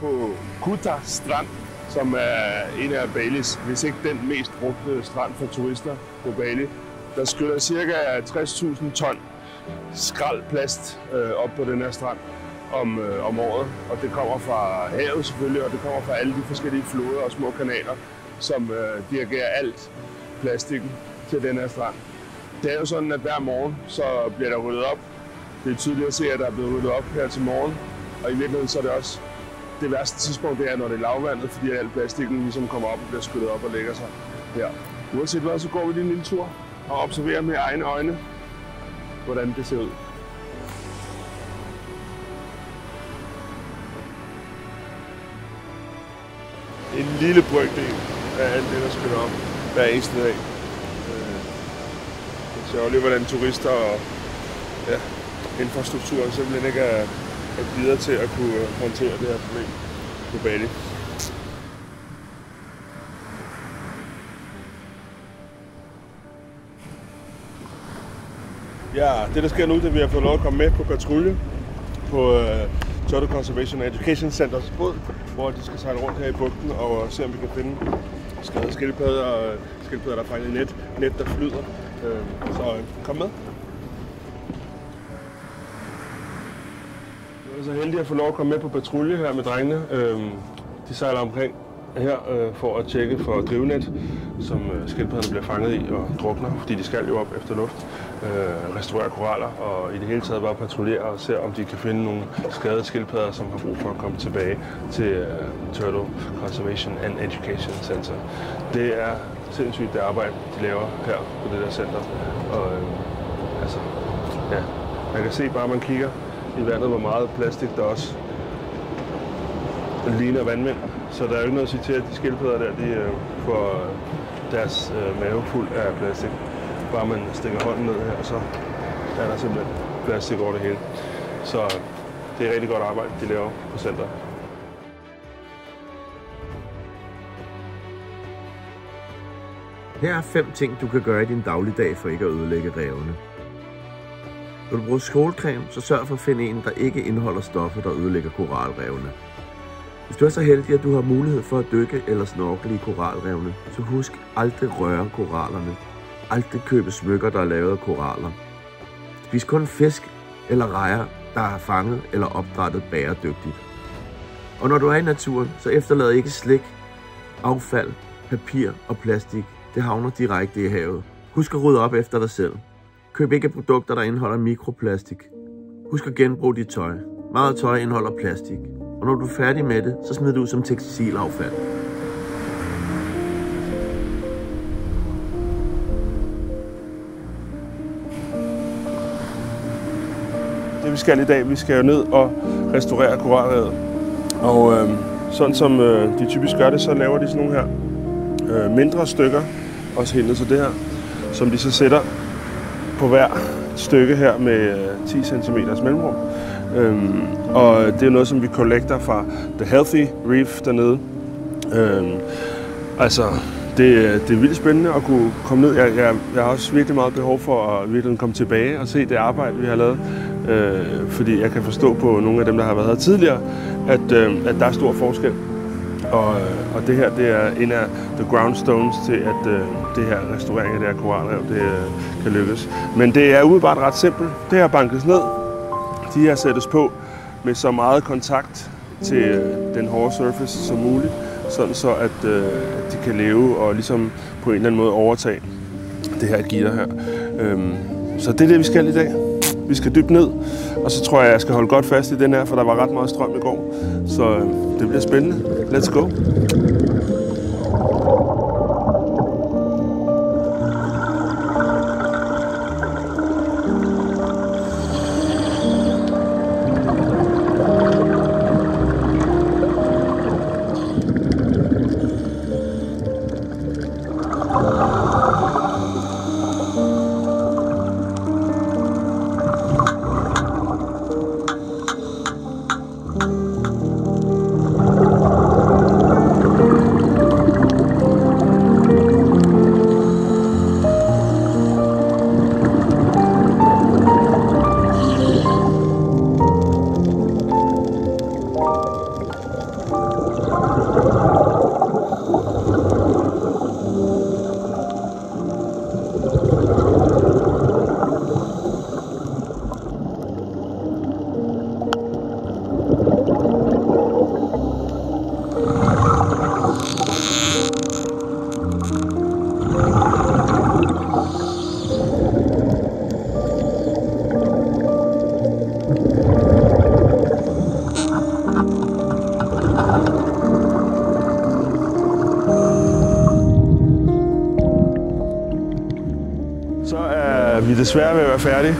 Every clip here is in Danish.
på Kuta Strand, som er en af Balis, hvis ikke den mest brugte strand for turister på Bali. Der skyller ca. 60.000 ton skraldplast op på den her strand om året. Og det kommer fra havet selvfølgelig, og det kommer fra alle de forskellige floder og små kanaler, som dirigerer alt plastikken til den her strand. Det er jo sådan, at hver morgen så bliver der ryddet op. Det er tydeligt at se, at der er blevet ryddet op her til morgen. Og i virkeligheden så er det også det værste tidspunkt, det er, når det er lavvandet, fordi al plastikken ligesom kommer op og bliver skyllet op og lægger sig her. Uanset hvad, så går vi lige en lille tur og observerer med egne øjne, hvordan det ser ud. En lille brøkdel af alt det, der skyller op hver eneste dag. Det er sørgeligt, hvordan turister og infrastrukturen simpelthen ikke er videre til at kunne håndtere det her problem på Bali. Ja, det der sker nu, det er, at vi har fået lov at komme med på patrulje på Choto Conservation and Education Centers båd, hvor de skal sejle rundt her i bugten og se, om vi kan finde skadede skildpadder, der er fanget i net der flyder. Så kom med. Jeg er så heldig at få lov at komme med på patrulje her med drengene. De sejler omkring her for at tjekke for drivnet, som skildpadderne bliver fanget i og drukner, fordi de skal jo op efter luft. Restaurere koraller og i det hele taget bare patruljere og se, om de kan finde nogle skadede skildpadder, som har brug for at komme tilbage til Turtle Conservation and Education Center. Det er sindssygt det arbejde, de laver her på det der center. Og man kan se bare, at man kigger i vandet, hvor meget plastik der også ligner vandmænd. Så der er jo ikke noget at sige til, at de skildpadder der, de får deres mave fuld af plastik. Bare man stikker hånden ned her, så er der simpelthen plastik over det hele. Så det er rigtig godt arbejde, de laver på centret. Her er 5 ting, du kan gøre i din dagligdag for ikke at ødelægge rævene. Når du bruger skålcreme, så sørg for at finde en, der ikke indeholder stoffer, der ødelægger koralrevene. Hvis du er så heldig, at du har mulighed for at dykke eller snorkle i koralrevene, så husk aldrig røre korallerne. Aldrig købe smykker, der er lavet af koraller. Spis kun fisk eller rejer, der er fanget eller opdrættet bæredygtigt. Og når du er i naturen, så efterlad ikke slik, affald, papir og plastik. Det havner direkte i havet. Husk at rydde op efter dig selv. Køb ikke produkter, der indeholder mikroplastik. Husk at genbruge dit tøj. Meget tøj indeholder plastik. Og når du er færdig med det, så smid det ud som tekstilaffald. Det vi skal i dag, vi skal jo ned og restaurere koralrevet. Og sådan som de typisk gør det, så laver de sådan nogle her mindre stykker, også helt ned til det her, som de så sætter på hver stykke her med 10 cm mellemrum. Og det er noget, som vi collecter fra The Healthy Reef dernede. Det er vildt spændende at kunne komme ned. Jeg har også virkelig meget behov for at virkelig komme tilbage og se det arbejde, vi har lavet. Fordi jeg kan forstå på nogle af dem, der har været her tidligere, at der er stor forskel. Og det her, det er en af the groundstones til, at det her restaurering af det her koralrev, det kan lykkes. Men det er umiddelbart ret simpelt. Det her bankes ned. De her sættes på med så meget kontakt til den hårde surface som muligt, sådan så at de kan leve og ligesom på en eller anden måde overtage det her gitter her. Så det er det, vi skal i dag. Vi skal dybt ned, og så tror jeg skal holde godt fast i den her, for der var ret meget strøm i går. Så det bliver spændende. Let's go! er desværre ved at være færdige.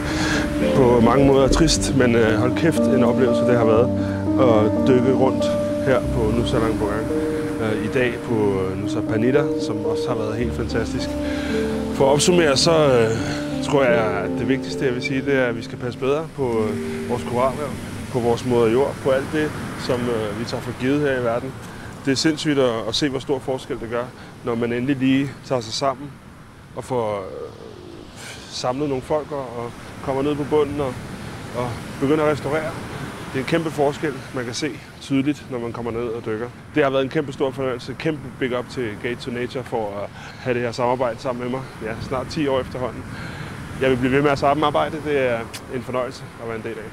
På mange måder trist, men hold kæft en oplevelse det har været at dykke rundt her på Nusa Lembongan. I dag på Nusa Penida, som også har været helt fantastisk. For at opsummere, så tror jeg, at det vigtigste, jeg vil sige, det er, at vi skal passe bedre på vores koralrev, på vores moder jord, på alt det, som vi tager for givet her i verden. Det er sindssygt at se, hvor stor forskel det gør, når man endelig lige tager sig sammen og får samlet nogle folk og kommer ned på bunden og begynder at restaurere. Det er en kæmpe forskel, man kan se tydeligt, når man kommer ned og dykker. Det har været en kæmpe stor fornøjelse, kæmpe big up til Gate to Nature for at have det her samarbejde sammen med mig. Ja, snart 10 år efterhånden. Jeg vil blive ved med at samarbejde. Det er en fornøjelse at være en del af.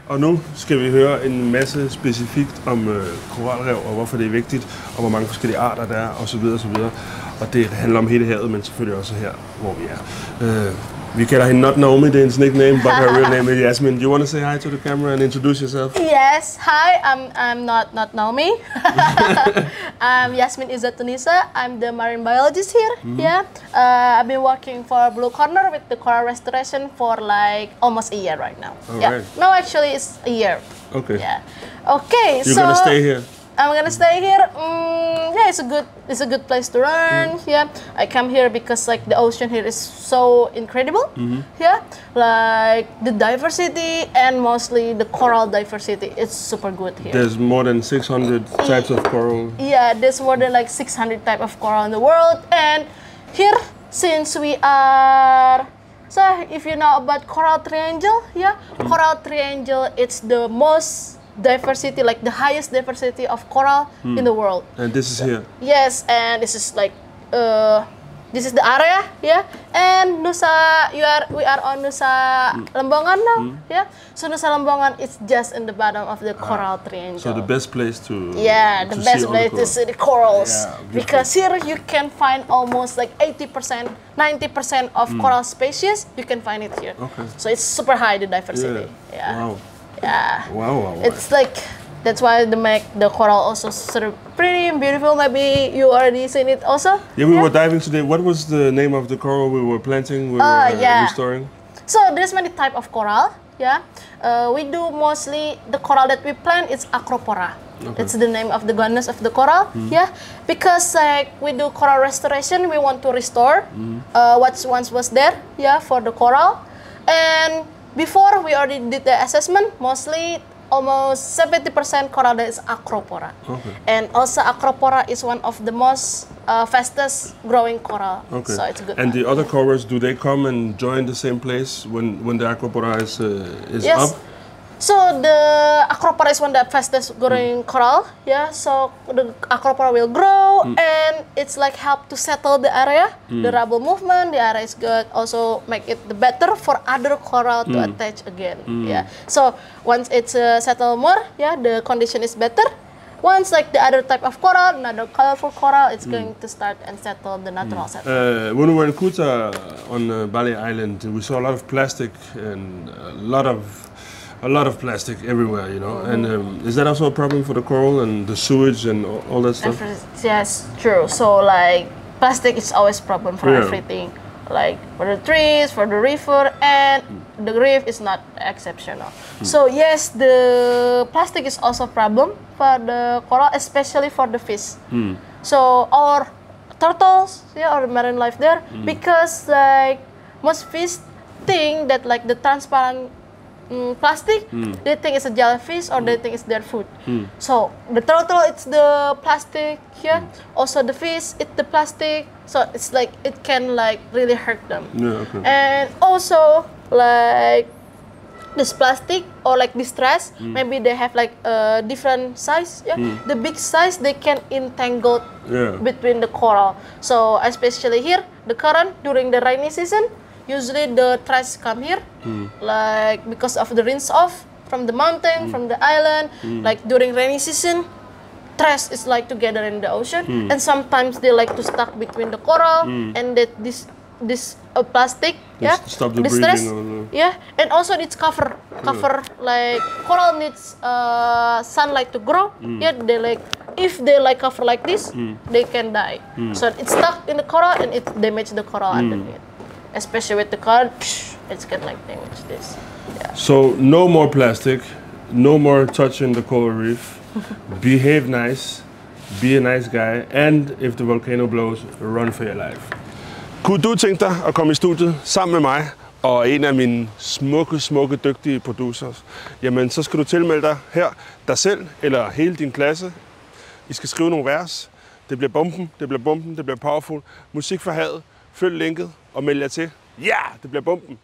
Og nu skal vi høre en masse specifikt om koralrev og hvorfor det er vigtigt, og hvor mange forskellige arter der er osv. osv. Og det handler om hele havet, men selvfølgelig også her, hvor vi er. We can not Naomi, det er hendes nickname, but her real name is Yasmin. Do you want to say hi to the camera and introduce yourself? Yes, hi, I'm not Naomi. I'm Yasmin Izzat Tunisa. I'm the marine biologist here. Yeah, I've been working for Blue Corner with the coral restoration for like almost a year right now. Right. No, actually it's a year. Okay. Yeah. Okay, You're gonna stay here? I'm gonna stay here. Yeah, it's a good place to learn. Yeah, I come here because like the ocean here is so incredible. Yeah, like the diversity and mostly the coral diversity. It's super good here. There's more than 600 types of coral. Yeah, there's more than like 600 type of coral in the world, and here since we are. So if you know about coral triangle, yeah, coral triangle, it's the most diversity, like the highest diversity of coral in the world. And this is here? Yes, and this is like, this is the area, yeah. And we are on Nusa Lembongan now, yeah. So Nusa Lembongan is just in the bottom of the coral triangle. So the best place to the best place to see the corals, because here you can find almost like 80%, 90% of coral species. You can find it here. Okay. So it's super high, the diversity. Yeah. Wow. Yeah. Wow. It's like, that's why they make the coral also sort of pretty and beautiful. Maybe you already seen it also. Yeah, we were diving today. What was the name of the coral we were planting? We were restoring? So there's many type of coral. Yeah. We do mostly the coral that we plant is Acropora. Okay. It's the name of the genus of the coral. Yeah. Because like we do coral restoration, we want to restore what once was there. Yeah, for the coral. And before we already did the assessment, mostly almost 70% coral that is Acropora. Okay. And also Acropora is one of the most fastest growing coral. Okay. So it's good. And the other corals, do they come and join the same place when the Acropora is yes. up? So the Acropora is one of the fastest growing coral, yeah. So the Acropora will grow and it's like help to settle the area, the rubble movement. The area is good. Also make it better for other coral to attach again, yeah. So once it's settled more, yeah, the condition is better. Once like the other type of coral, another colorful coral, it's going to start and settle the natural settle. When we were in Kuta on Bali Island, we saw a lot of plastic and a lot of plastic everywhere, you know. And is that also a problem for the coral and the sewage and all that stuff? Yes, true. So like plastic is always a problem for everything. Like for the trees, for the river, and the reef is not exceptional. So yes, the plastic is also a problem for the coral, especially for the fish. So our turtles, yeah, or marine life there, because like most fish think that like the transparent plastic, they think it's a jellyfish or they think it's their food. So the turtle, it's the plastic here. Also the fish, it's the plastic. So it's like it can like really hurt them. Yeah, okay. And also like this plastic or like this stress, maybe they have like a different size. Yeah, the big size they can entangle between the coral. So especially here, the current during the rainy season. Usually the trash come here, like because of the rinse off from the mountain, from the island. Like during rainy season, trash is like together in the ocean, and sometimes they like to stuck between the coral and that this plastic, stop the stress, breathing. and also it's cover like coral needs sunlight to grow. They like if they like cover like this, they can die. So it's stuck in the coral and it damage the coral underneath. especially with the card, it's gonna like damage this. Yeah. So no more plastic, no more touching the coral reef. Behave nice, be a nice guy, and if the volcano blows, run for your life. Kunne du tænke dig at komme i studiet sammen med mig og en af mine smukke, dygtige producers? Jamen, så skal du tilmelde dig her, dig selv eller hele din klasse. I skal skrive nogle vers. Det bliver bomben, det bliver powerful. Musik for havet. Følg linket og meld jer til. Ja, det bliver bomben.